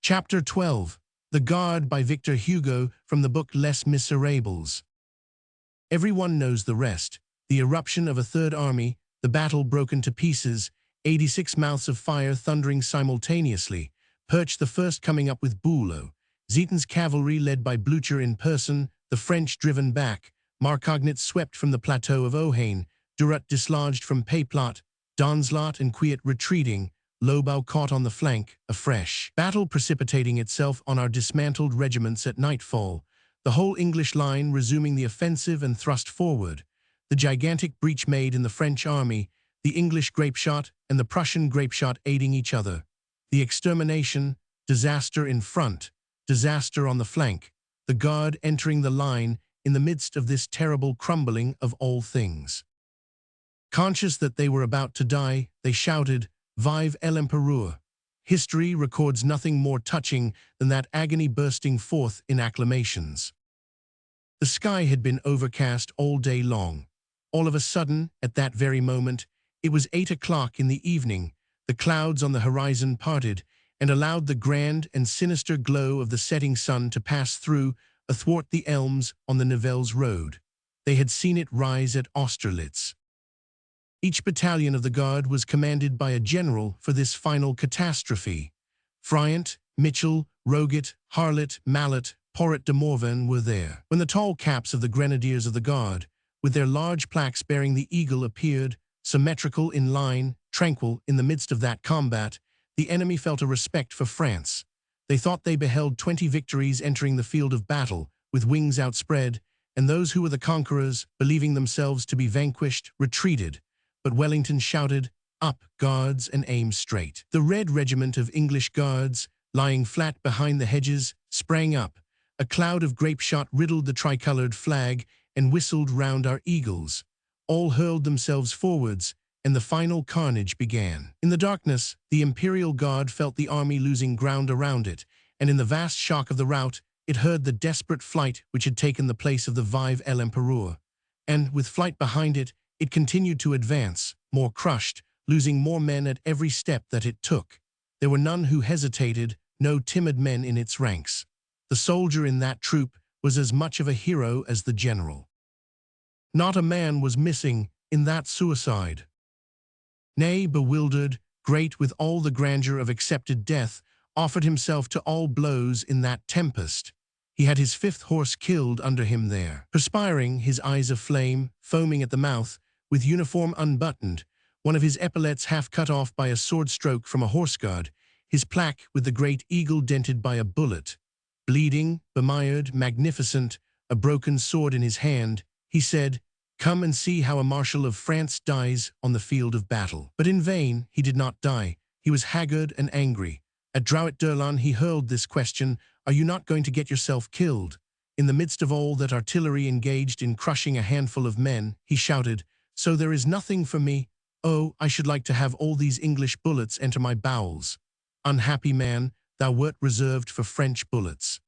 Chapter 12. The Guard by Victor Hugo from the book Les Misérables. Everyone knows the rest. The eruption of a third army, the battle broken to pieces, 86 mouths of fire thundering simultaneously, Perch the first coming up with Bülow, Zieten's cavalry led by Blücher in person, the French driven back, Marcognit swept from the plateau of Ohain, Durat dislodged from Payplot, Donslot and Quiot retreating, Lobau caught on the flank, a fresh battle precipitating itself on our dismantled regiments at nightfall, the whole English line resuming the offensive and thrust forward, the gigantic breach made in the French army, the English grapeshot and the Prussian grapeshot aiding each other, the extermination, disaster in front, disaster on the flank, the Guard entering the line in the midst of this terrible crumbling of all things. Conscious that they were about to die, they shouted, "Vive l'Empereur!" History records nothing more touching than that agony bursting forth in acclamations. The sky had been overcast all day long. All of a sudden, at that very moment, it was 8 o'clock in the evening, the clouds on the horizon parted and allowed the grand and sinister glow of the setting sun to pass through athwart the elms on the Nivelles road. They had seen it rise at Austerlitz. Each battalion of the Guard was commanded by a general for this final catastrophe. Friant, Mitchell, Roget, Harlot, Mallet, Porret de Morvan were there. When the tall caps of the Grenadiers of the Guard, with their large plaques bearing the eagle, appeared, symmetrical in line, tranquil in the midst of that combat, the enemy felt a respect for France. They thought they beheld 20 victories entering the field of battle, with wings outspread, and those who were the conquerors, believing themselves to be vanquished, retreated. But Wellington shouted, "Up, Guards, and aim straight." The Red Regiment of English Guards, lying flat behind the hedges, sprang up. A cloud of grape-shot riddled the tricolored flag and whistled round our eagles. All hurled themselves forwards, and the final carnage began. In the darkness, the Imperial Guard felt the army losing ground around it, and in the vast shock of the rout, it heard the desperate flight which had taken the place of the Vive l'Empereur. And, with flight behind it, it continued to advance, more crushed, losing more men at every step that it took. There were none who hesitated, no timid men in its ranks. The soldier in that troop was as much of a hero as the general. Not a man was missing in that suicide. Ney, bewildered, great with all the grandeur of accepted death, offered himself to all blows in that tempest. He had his 5th horse killed under him there. Perspiring, his eyes aflame, foaming at the mouth, with uniform unbuttoned, one of his epaulets half cut off by a sword stroke from a horse-guard, his plaque with the great eagle dented by a bullet. Bleeding, bemired, magnificent, a broken sword in his hand, he said, "Come and see how a marshal of France dies on the field of battle." But in vain, he did not die. He was haggard and angry. At Drouet-Durlan he hurled this question, "Are you not going to get yourself killed?" In the midst of all that artillery engaged in crushing a handful of men, he shouted, "So there is nothing for me? Oh, I should like to have all these English bullets enter my bowels. Unhappy man, thou wert reserved for French bullets."